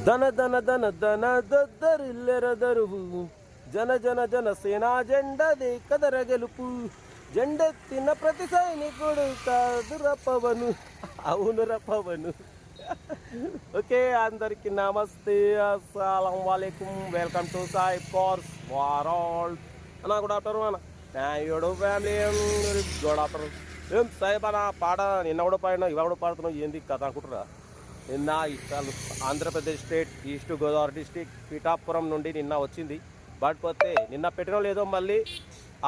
ధన ధన ధన ధన దద్దరిల్లెర దరువు జన జన జన సేనా జెండది కదర గెలుపు జెండెత్తిన ప్రతి సైనికుడు కాదుర పవను అవునుర పవను. ఓకే, అందరికి నమస్తే, అస్సలం వాలేకుం, వెల్కమ్ టు సాయి కోర్స్ వారాల్ అన్న. గుడ్ ఆఫ్టర్నూన్ అన్న. ఏడో ఫ్యామిలీ గుడ్ ఆఫ్టర్నూన్. ఏం సాయిబ్ అన్న పాట నిన్న కూడా పాడినా ఇవాళ కూడా పాడుతున్నావు, ఏంది కథ అనుకుంటురా? నిన్న ఇష్టాలు Andhra Pradesh state east Godavari district Pithapuram నుండి నిన్న వచ్చింది. బట్ నిన్న పెట్టడం లేదో మళ్ళీ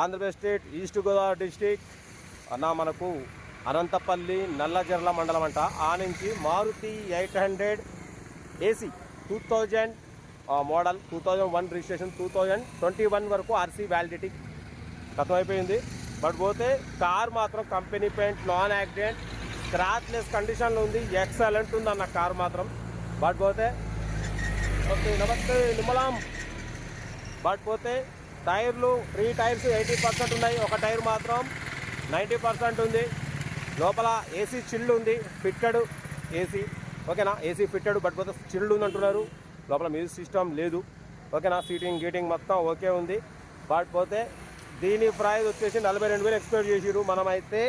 Andhra Pradesh state east Godavari district అన్న మనకు అనంతపల్లి నల్లజర్ల మండలం అంట. ఆ నుంచి మారుతి 800 AC 2000 మోడల్, 2001 రిజిస్ట్రేషన్, 2021 వరకు ఆర్సీ వ్యాలిడిటీ ఖతం అయిపోయింది. బట్ పోతే కార్ మాత్రం company paint, non accident, scratchless కండిషన్లో ఉంది. ఎక్సలెంట్ ఉంది అన్న కార్ మాత్రం. బట్ పోతే ఓకే నమస్తే నిమ్మలాం. బట్ పోతే టైర్లు 3 టైర్స్ 80% ఉన్నాయి, ఒక టైర్ మాత్రం 90% ఉంది. లోపల ఏసీ చిల్డ్ ఉంది, ఫిట్టెడ్ ఏసీ. ఓకేనా, ఏసీ ఫిట్టెడ్. బట్ పోతే చిల్డ్ ఉంది అంటున్నారు. లోపల మ్యూజిక్ సిస్టమ్ లేదు. ఓకేనా, సీటింగ్ గీటింగ్ మొత్తం ఓకే ఉంది. బట్ పోతే దీని ప్రైస్ వచ్చేసి 42,000 ఎక్స్పెక్ట్ చేసిరు. మనమైతే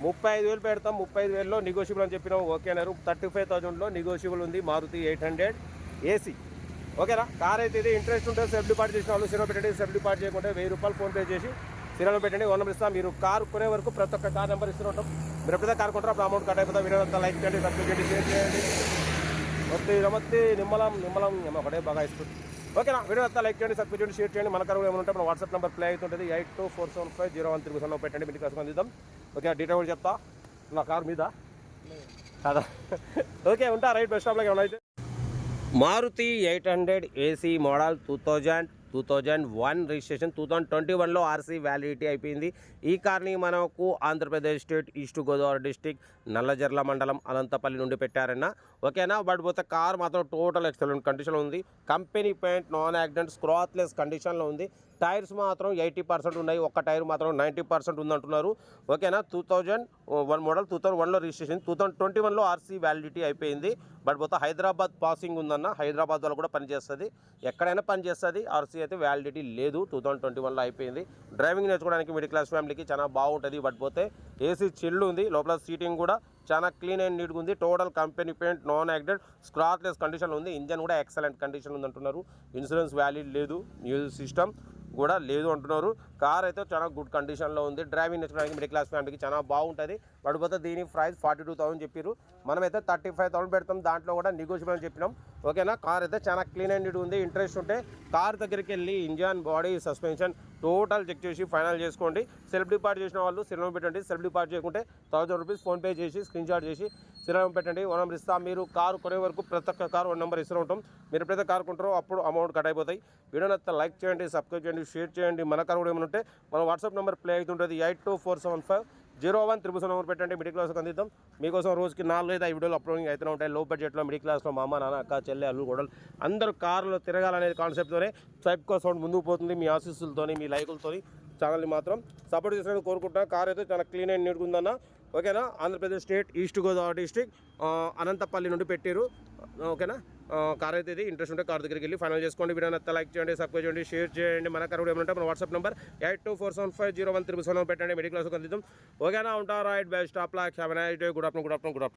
35,000 పెడతాం. 35,000లో నెగోషియబుల్ అని చెప్పినాం. ఓకే అన్నారు. 35,000లో నెగోషియబుల్ ఉంది మారుతి 800 AC. ఓకేనా, కార్ అయితే ఇది ఇంట్రెస్ట్ ఉంటే సెల్ఫ్ డిపార్ట్ చేసిన వాళ్ళు సినిమా పెట్టండి. సెల్ఫ్ డిపార్ట్ చేయకుంటే 1000 రూపాయలు ఫోన్పే చేసి సినిమా పెట్టండి. 1 నెంబర్ ఇస్తాం. మీరు కార్ కొనే వరకు ప్రతి ఒక్క కార్ నెంబర్ ఇస్తూ ఉంటాం. మీరు ఎప్పుడైతే కార్ కొంటారో అప్పుడు అమౌంట్ కట్ అయిపోతాం. వీడియో అంతా లైక్ చేయండి, సబ్స్క్రైబ్ చేయండి, షేర్ చేయండి. నమస్తే నిమ్మలం ఒకటే బాగా ఇస్తుంది. ఓకేనా, వీడియో అంతా లైక్ చేయండి, సబ్స్క్రైబ్ చేయండి, షేర్ చేయండి. మన కారు ఏమైనా ఉంటే మన వాట్సాప్ నెంబర్ ప్లే అవుతుంటుంది. 82475013 పెట్టండి. మీకు కోసం అందిద్దాం. ఓకే, డీటెయిల్ కూడా చెప్తా నా కార్ మీద కదా. ఓకే, ఉంటా రైట్. బస్ స్టాప్లో ఏమైనా అయితే మారుతి 800 AC మోడల్, 2001 రిజిస్ట్రేషన్, 2021లో ఆర్సీ వ్యాలిడిటీ అయిపోయింది. ఈ కార్ని మనకు Andhra Pradesh state east Godavari district Nallajerla మండలం అనంతపల్లి నుండి పెట్టారన్న. ఓకేనా, బట్ పోతే కార్ మాత్రం టోటల్ ఎక్సలెంట్ కండిషన్లో ఉంది. Company paint, non accident, scratchless కండిషన్లో ఉంది. టైర్స్ మాత్రం 80% ఉన్నాయి, ఒక్క టైర్ మాత్రం 90% ఉందంటున్నారు. ఓకేనా, 2001 మోడల్, 2001లో రిజిస్ట్రేషన్, 2021లో ఆర్సీ వ్యాలిడిటీ అయిపోయింది. బట్ పోతే హైదరాబాద్ పాసింగ్ ఉందన్న. హైదరాబాద్ వాళ్ళు కూడా పనిచేస్తుంది, ఎక్కడైనా పనిచేస్తుంది. ఆర్సీ అయితే వ్యాలిడిటీ లేదు, 2021లో అయిపోయింది. డ్రైవింగ్ నేర్చుకోవడానికి మిడిల్ క్లాస్ ఫ్యామిలీకి చాలా బాగుంటుంది. బట్ పోతే ఏసీ చిల్డ్ ఉంది, లోపల సీటింగ్ కూడా చాలా క్లీన్ అండ్ నీట్గా ఉంది. Total company paint, non accident, scratchless కండిషన్లో ఉంది. ఇంజన్ కూడా ఎక్సలెంట్ కండిషన్ ఉంది అంటున్నారు. ఇన్సూరెన్స్ వ్యాలిడ్ లేదు, మ్యూజిక్ సిస్టమ్ కూడా లేదు అంటున్నారు. కార్ అయితే చాలా గుడ్ కండిషన్లో ఉంది. డ్రైవింగ్ నేర్చుకోవడానికి మిడిల్ క్లాస్ ఫ్యామిలీకి చాలా బాగుంటుంది. పడిపోతే దీని ప్రైస్ 42,000 చెప్పారు. మనమైతే 35,000 పెడతాం. దాంట్లో కూడా నెగోషియబుల్ అని చెప్పినాం. ఓకేనా, కార్ అయితే చాలా క్లీన్ అండ్ నీట్ ఉంది. ఇంట్రెస్ట్ ఉంటే కార్ దగ్గరికి వెళ్ళి engine, body, suspension total check చేసి ఫైనల్ చేసుకోండి. సెల్ఫ్ డిపార్ట్ చేసిన వాళ్ళు సినిమా పెట్టండి. సెల్ఫ్ డిపార్ట్ చేయకుంటే 1000 రూపీస్ ఫోన్పే చేసి స్క్రీన్ షాట్ చేసి సినిమా పెట్టండి. 1 నెంబర్ ఇస్తాం. మీరు కారు కొనే వరకు ప్రతి ఒక్క కారు 1 నెంబర్ ఇస్తూ ఉంటాం. మీరు ఎప్పుడైతే కారు కొంటారో అప్పుడు అమౌంట్ కట్ అయిపోతాయి. వీడియోని అంతా లైక్ చేయండి, సబ్స్క్రైబ్ చేయండి, షేర్ చేయండి. మన కారు కూడా ఏమైనా ఉంటే మన వాట్సాప్ నెంబర్ ప్లే అవుతుంటుంది. 82475013 పెట్టండి. మిడిల్ క్లాస్కి అందిద్దాం. మీకోసం రోజుకి 4-5 వీడియోలు అప్లోడింగ్ అవుతూ ఉంటాయి. లో బడ్జెట్లో మిడిల్ క్లాస్లో మా అమ్మ, నాన్న, అక్క, చెల్లె, అల్లు, గొడవలు అందరూ కార్లో తిరగాలనేది కాన్సెప్ట్తోనే సైప్కో సౌండ్ ముందుకు పోతుంది. మీ ఆశీస్సులతోని, మీ లైకులతోని ఛానల్ని మాత్రం సపోర్ట్ చేసినట్టు కోరుకుంటున్నా. కార్ అయితే చాలా క్లీన్ అండ్ నీట్గా ఉందన్న. ఓకేనా, Andhra Pradesh state east Godavari district Anantapalli నుండి పెట్టారు. ఓకేనా, కార్ అయితే ఇది ఇంట్రెస్ట్ ఉంటే కార్ దగ్గరికి వెళ్ళి ఫైనల్ చేసుకోండి. వీడియో అంతా లైక్ చేయండి, సబ్స్క్రైబ్ చేయండి, షేర్ చేయండి. మన కార్ కూడా ఏమంటే మన వాట్సాప్ నెంబర్ 82475013 పెట్టండి. మిడిల్ క్లాస్ అందిద్దాం. ఓకేనా, ఉంటా right. Best of luck. Have a nice day. Good afternoon.